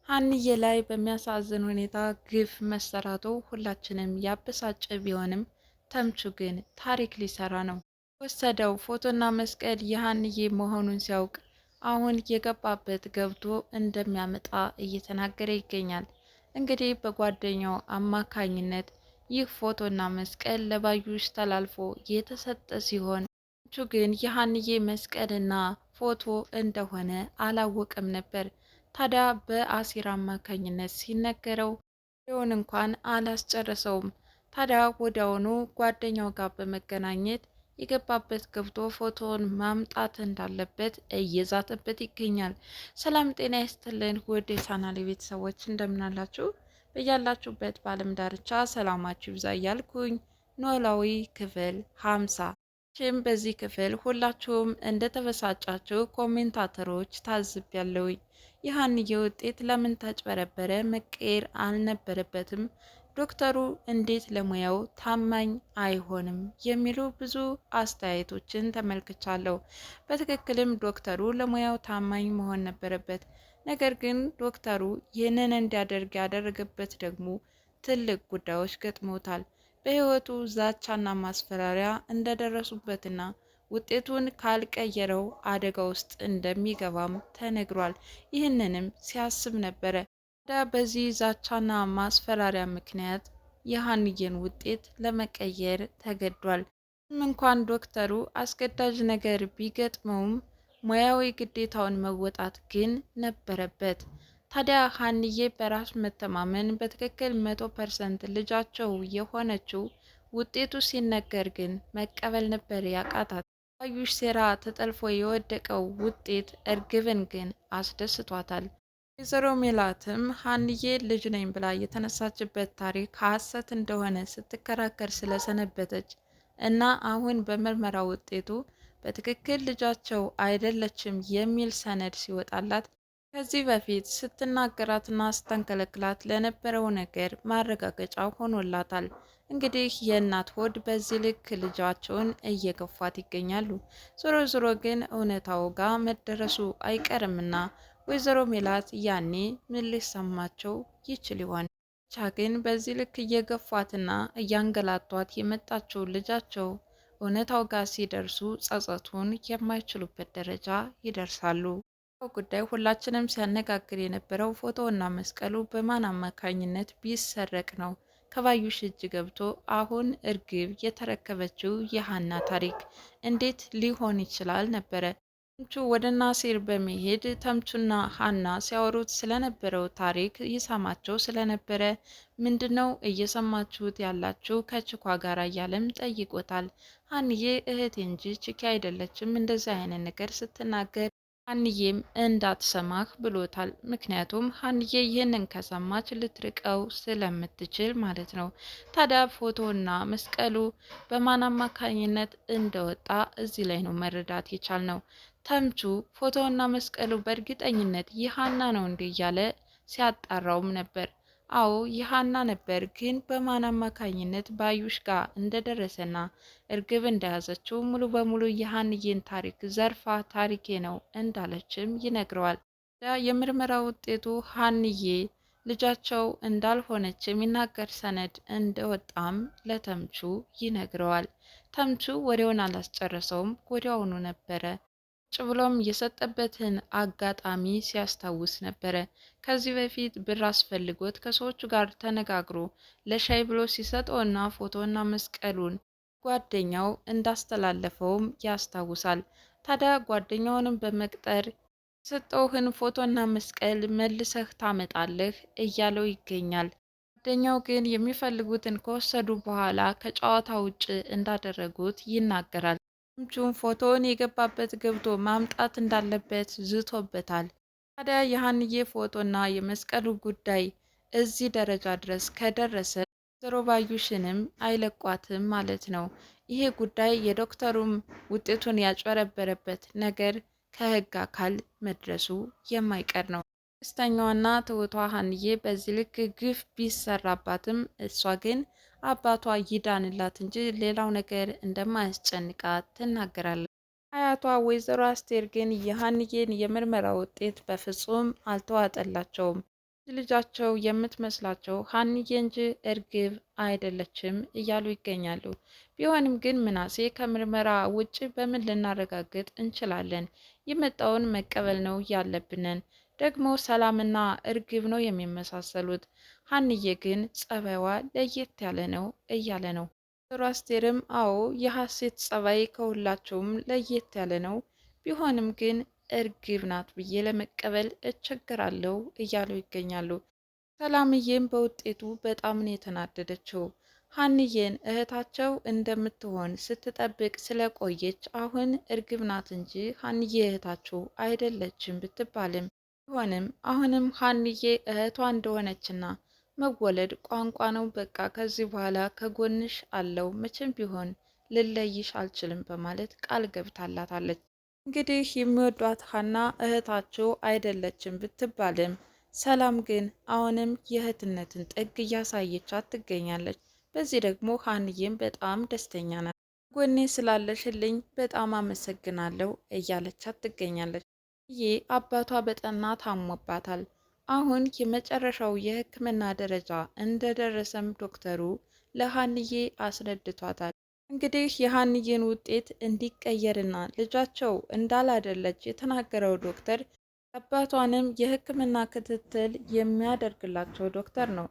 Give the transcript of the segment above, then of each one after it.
ሀንዬ ላይ በሚያሳዝን ሁኔታ ግፍ መሰራቱ ሁላችንም ያበሳጨ ቢሆንም ተምቹ ግን ታሪክ ሊሰራ ነው። ወሰደው ፎቶና መስቀል የሀንዬ መሆኑን ሲያውቅ አሁን የገባበት ገብቶ እንደሚያመጣ እየተናገረ ይገኛል። እንግዲህ በጓደኛው አማካኝነት ይህ ፎቶና መስቀል ለባዩሽ ተላልፎ የተሰጠ ሲሆን ተምቹ ግን የሀንዬ መስቀልና ፎቶ እንደሆነ አላወቀም ነበር። ታዲያ በአሲር አማካኝነት ሲነገረው ሊሆን እንኳን አላስጨረሰውም። ታዲያ ወዲያውኑ ጓደኛው ጋር በመገናኘት የገባበት ገብቶ ፎቶውን ማምጣት እንዳለበት እየዛተበት ይገኛል። ሰላም ጤና ይስጥልን ውድ የቻናሌ ቤተሰቦች እንደምናላችሁ በያላችሁበት በዓለም ዳርቻ ሰላማችሁ ይብዛ እያልኩኝ ኖላዊ ክፍል 50 በዚህ ክፍል ሁላችሁም እንደተበሳጫችሁ ኮሜንታተሮች ታዝቤያለሁኝ። የሀንዬ ውጤት ለምን ተጭበረበረ? መቀየር አልነበረበትም? ዶክተሩ እንዴት ለሙያው ታማኝ አይሆንም? የሚሉ ብዙ አስተያየቶችን ተመልክቻለሁ። በትክክልም ዶክተሩ ለሙያው ታማኝ መሆን ነበረበት። ነገር ግን ዶክተሩ ይህንን እንዲያደርግ ያደረገበት ደግሞ ትልቅ ጉዳዮች ገጥሞታል። በህይወቱ ዛቻና ማስፈራሪያ እንደደረሱበትና ውጤቱን ካልቀየረው አደጋ ውስጥ እንደሚገባም ተነግሯል። ይህንንም ሲያስብ ነበረ። ታዲያ በዚህ ዛቻና ማስፈራሪያ ምክንያት የሀንዬን ውጤት ለመቀየር ተገዷል። ምንም እንኳን ዶክተሩ አስገዳጅ ነገር ቢገጥመውም ሙያዊ ግዴታውን መወጣት ግን ነበረበት። ታዲያ ሀንዬ በራስ መተማመን በትክክል 100% ልጃቸው የሆነችው ውጤቱ ሲነገር ግን መቀበል ነበር ያቃታት። ባዩሽ ሴራ ተጠልፎ የወደቀው ውጤት እርግብን ግን አስደስቷታል። ወይዘሮ ሜላትም ሀንዬ ልጅ ነኝ ብላ የተነሳችበት ታሪክ ሐሰት እንደሆነ ስትከራከር ስለሰነበተች እና አሁን በምርመራ ውጤቱ በትክክል ልጃቸው አይደለችም የሚል ሰነድ ሲወጣላት ከዚህ በፊት ስትናገራትና ስተንከለክላት ለነበረው ነገር ማረጋገጫ ሆኖላታል። እንግዲህ የእናት ሆድ በዚህ ልክ ልጃቸውን እየገፏት ይገኛሉ። ዞሮ ዞሮ ግን እውነታው ጋር መደረሱ አይቀርምና ወይዘሮ ሜላት ያኔ ምን ሊሰማቸው ይችል ይሆን? ብቻ ግን በዚህ ልክ እየገፏትና እያንገላቷት የመጣችው ልጃቸው እውነታው ጋር ሲደርሱ ጸጸቱን የማይችሉበት ደረጃ ይደርሳሉ። ጉዳይ ሁላችንም ሲያነጋግር የነበረው ፎቶና መስቀሉ በማን አማካኝነት ቢሰረቅ ነው ከባዩሽ እጅ ገብቶ አሁን እርግብ የተረከበችው የሀና ታሪክ እንዴት ሊሆን ይችላል ነበረ። ተምቹ ወደ ናሲር በመሄድ ተምቹና ሀና ሲያወሩት ስለነበረው ታሪክ ይሰማቸው ስለነበረ ምንድነው እየሰማችሁት ያላችሁ ከችኳ ጋር እያለም ጠይቆታል። ሀንዬ እህቴ እንጂ ችኪ አይደለችም እንደዚህ አይነት ነገር ስትናገር ሀንዬም እንዳትሰማህ ብሎታል። ምክንያቱም ሀንዬ ይህንን ከሰማች ልትርቀው ስለምትችል ማለት ነው። ታዲያ ፎቶና መስቀሉ በማን አማካኝነት እንደወጣ እዚህ ላይ ነው መረዳት የቻልነው። ተምቹ ፎቶና መስቀሉ በእርግጠኝነት የሀና ነው እንዴ እያለ ሲያጣራውም ነበር። አዎ የሀና ነበር፣ ግን በማን አማካኝነት ባዩሽ ጋር እንደደረሰና እርግብ እንደያዘችው ሙሉ በሙሉ የሀንዬን ታሪክ ዘርፋ ታሪኬ ነው እንዳለችም ይነግረዋል። የምርመራ ውጤቱ ሀንዬ ልጃቸው እንዳልሆነች የሚናገር ሰነድ እንደወጣም ለተምቹ ይነግረዋል። ተምቹ ወሬውን አላስጨረሰውም፣ ወዲያውኑ ነበረ ቁጭ ብሎም የሰጠበትን አጋጣሚ ሲያስታውስ ነበረ። ከዚህ በፊት ብር አስፈልጎት ከሰዎቹ ጋር ተነጋግሮ ለሻይ ብሎ ሲሰጠውና ፎቶና መስቀሉን ጓደኛው እንዳስተላለፈውም ያስታውሳል። ታዲያ ጓደኛውንም በመቅጠር የሰጠውህን ፎቶና መስቀል መልሰህ ታመጣለህ እያለው ይገኛል። ጓደኛው ግን የሚፈልጉትን ከወሰዱ በኋላ ከጨዋታ ውጭ እንዳደረጉት ይናገራል። ተምቹም ፎቶውን የገባበት ገብቶ ማምጣት እንዳለበት ዝቶበታል። ታዲያ የሀንዬ ፎቶና የመስቀሉ ጉዳይ እዚህ ደረጃ ድረስ ከደረሰ ወይዘሮ ባዩሽንም አይለቋትም ማለት ነው። ይሄ ጉዳይ የዶክተሩም ውጤቱን ያጭበረበረበት ነገር ከህግ አካል መድረሱ የማይቀር ነው። ደስተኛዋና ትሁቷ ሀንዬ በዚህ ልክ ግፍ ቢሰራባትም እሷ ግን አባቷ ይዳንላት እንጂ ሌላው ነገር እንደማያስጨንቃት ትናገራለች። አያቷ ወይዘሮ አስቴር ግን የሀንዬን የምርመራ ውጤት በፍጹም አልተዋጠላቸውም። ልጃቸው የምትመስላቸው ሀንዬ እንጂ እርግብ አይደለችም እያሉ ይገኛሉ። ቢሆንም ግን ምናሴ ከምርመራ ውጭ በምን ልናረጋግጥ እንችላለን? የመጣውን መቀበል ነው ያለብንን። ደግሞ ሰላምና እርግብ ነው የሚመሳሰሉት። ሀንዬ ግን ጸባይዋ ለየት ያለ ነው እያለ ነው። ወይዘሮ አስቴርም አዎ የሀሴት ጸባይ ከሁላቸውም ለየት ያለ ነው፣ ቢሆንም ግን እርግብ ናት ብዬ ለመቀበል እቸግራለሁ እያሉ ይገኛሉ። ሰላምዬም በውጤቱ በጣም ነው የተናደደችው። ሀንዬን እህታቸው እንደምትሆን ስትጠብቅ ስለቆየች አሁን እርግብ ናት እንጂ ሀንዬ እህታቸው አይደለችም ብትባልም ቢሆንም አሁንም ሀንዬ እህቷ እንደሆነችና መወለድ ቋንቋ ነው፣ በቃ ከዚህ በኋላ ከጎንሽ አለው፣ መቼም ቢሆን ልለይሽ አልችልም በማለት ቃል ገብታላታለች። እንግዲህ የሚወዷት ሀና እህታቸው አይደለችም ብትባልም ሰላም ግን አሁንም የእህትነትን ጥግ እያሳየቻት ትገኛለች። በዚህ ደግሞ ሀንዬም በጣም ደስተኛ ናት። ጎኔ ስላለሽልኝ በጣም አመሰግናለሁ እያለቻት ትገኛለች። ይህ አባቷ በጠና ታሞባታል። አሁን የመጨረሻው የሕክምና ደረጃ እንደደረሰም ዶክተሩ ለሀንዬ አስረድቷታል። እንግዲህ የሀንዬን ውጤት እንዲቀየርና ልጃቸው እንዳላደለች የተናገረው ዶክተር አባቷንም የሕክምና ክትትል የሚያደርግላቸው ዶክተር ነው።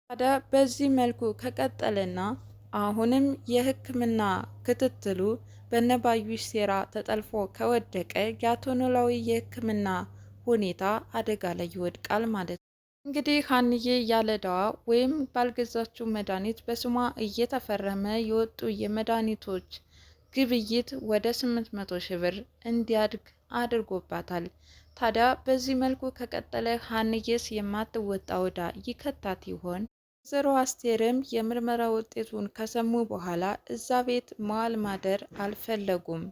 ታዲያ በዚህ መልኩ ከቀጠለና አሁንም የሕክምና ክትትሉ በነባዩሽ ሴራ ተጠልፎ ከወደቀ የአቶ ኖላዊ የሕክምና ሁኔታ አደጋ ላይ ይወድቃል ማለት ነው። እንግዲህ ሀንዬ ያለዳዋ ወይም ባልገዛችው መድኃኒት በስሟ እየተፈረመ የወጡ የመድኃኒቶች ግብይት ወደ 800 ሺህ ብር እንዲያድግ አድርጎባታል። ታዲያ በዚህ መልኩ ከቀጠለ ሀንዬስ የማትወጣ ወዳ ይከታት ይሆን? ወይዘሮ አስቴርም የምርመራ ውጤቱን ከሰሙ በኋላ እዛ ቤት መዋል ማደር አልፈለጉም።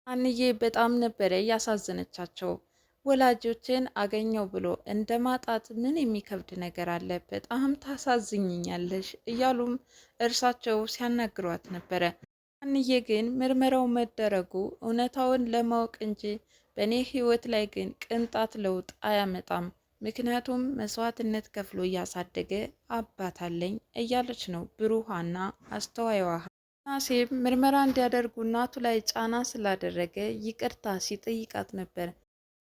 ሀንዬ በጣም ነበረ ያሳዘነቻቸው። ወላጆችን አገኘው ብሎ እንደ ማጣት ምን የሚከብድ ነገር አለ? በጣም ታሳዝኝኛለሽ እያሉም እርሳቸው ሲያናግሯት ነበረ። ሀንዬ ግን ምርመራው መደረጉ እውነታውን ለማወቅ እንጂ በእኔ ህይወት ላይ ግን ቅንጣት ለውጥ አያመጣም፣ ምክንያቱም መስዋዕትነት ከፍሎ እያሳደገ አባት አለኝ እያለች ነው ብሩሃና አስተዋይዋ። ናሴም ምርመራ እንዲያደርጉ እናቱ ላይ ጫና ስላደረገ ይቅርታ ሲጠይቃት ነበር።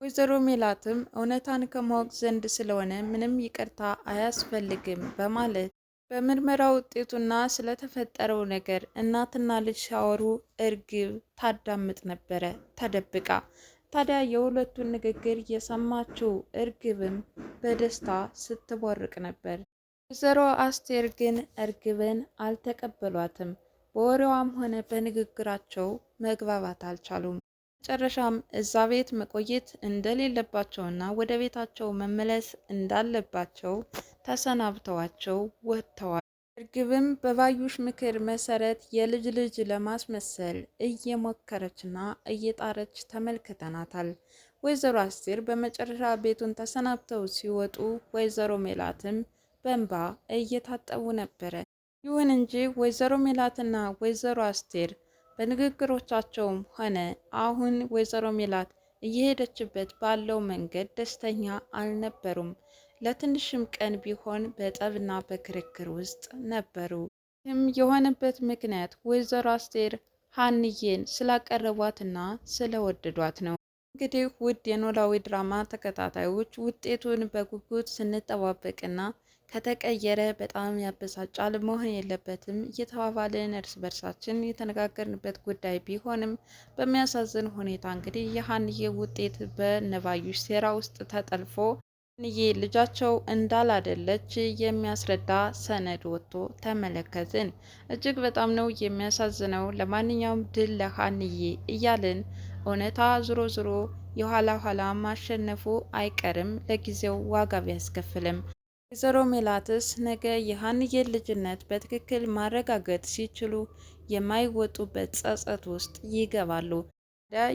ወይዘሮ ሜላትም እውነታን ከማወቅ ዘንድ ስለሆነ ምንም ይቅርታ አያስፈልግም በማለት በምርመራ ውጤቱና ስለተፈጠረው ነገር እናትና ልጅ ሲያወሩ እርግብ ታዳምጥ ነበረ ተደብቃ። ታዲያ የሁለቱን ንግግር የሰማችው እርግብም በደስታ ስትቦርቅ ነበር። ወይዘሮ አስቴር ግን እርግብን አልተቀበሏትም። በወሬዋም ሆነ በንግግራቸው መግባባት አልቻሉም። መጨረሻም እዛ ቤት መቆየት እንደሌለባቸውና ወደ ቤታቸው መመለስ እንዳለባቸው ተሰናብተዋቸው ወጥተዋል። እርግብም በባዩሽ ምክር መሰረት የልጅ ልጅ ለማስመሰል እየሞከረችና እየጣረች ተመልክተናታል። ወይዘሮ አስቴር በመጨረሻ ቤቱን ተሰናብተው ሲወጡ ወይዘሮ ሜላትም በእንባ እየታጠቡ ነበረ። ይሁን እንጂ ወይዘሮ ሜላትና ወይዘሮ አስቴር በንግግሮቻቸውም ሆነ አሁን ወይዘሮ ሜላት እየሄደችበት ባለው መንገድ ደስተኛ አልነበሩም። ለትንሽም ቀን ቢሆን በጠብና በክርክር ውስጥ ነበሩ። ይህም የሆነበት ምክንያት ወይዘሮ አስቴር ሀንዬን ስላቀረቧትና ስለወደዷት ነው። እንግዲህ ውድ የኖላዊ ድራማ ተከታታዮች ውጤቱን በጉጉት ስንጠባበቅና ከተቀየረ በጣም ያበሳጫል፣ መሆን የለበትም እየተባባልን እርስ በርሳችን የተነጋገርንበት ጉዳይ ቢሆንም በሚያሳዝን ሁኔታ እንግዲህ የሀንዬ ውጤት በነባዩሽ ሴራ ውስጥ ተጠልፎ ሀንዬ ልጃቸው እንዳላደለች የሚያስረዳ ሰነድ ወጥቶ ተመለከትን። እጅግ በጣም ነው የሚያሳዝነው። ለማንኛውም ድል ለሀንዬ እያልን እውነታ ዞሮ ዞሮ የኋላ ኋላ ማሸነፉ አይቀርም፣ ለጊዜው ዋጋ ቢያስከፍልም። ወይዘሮ ሜላትስ ነገ የሀንዬን ልጅነት በትክክል ማረጋገጥ ሲችሉ የማይወጡበት ጸጸት ውስጥ ይገባሉ።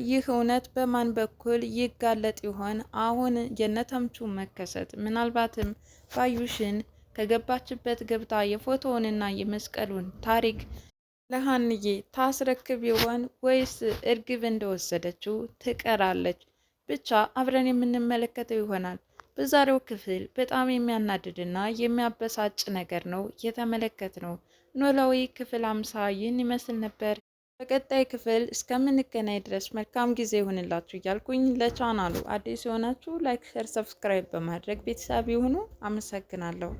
ይህ እውነት በማን በኩል ይጋለጥ ይሆን? አሁን የነተምቹ መከሰት ምናልባትም ባዩሽን ከገባችበት ገብታ የፎቶውንና የመስቀሉን ታሪክ ለሀንዬ ታስረክብ ይሆን ወይስ እርግብ እንደወሰደችው ትቀራለች? ብቻ አብረን የምንመለከተው ይሆናል። በዛሬው ክፍል በጣም የሚያናድድና የሚያበሳጭ ነገር ነው የተመለከትነው። ኖላዊ ክፍል 50 ይህን ይመስል ነበር። በቀጣይ ክፍል እስከምንገናኝ ድረስ መልካም ጊዜ ይሁንላችሁ እያልኩኝ ለቻናሉ አዲስ የሆናችሁ ላይክ፣ ሸር፣ ሰብስክራይብ በማድረግ ቤተሰብ ይሁኑ። አመሰግናለሁ።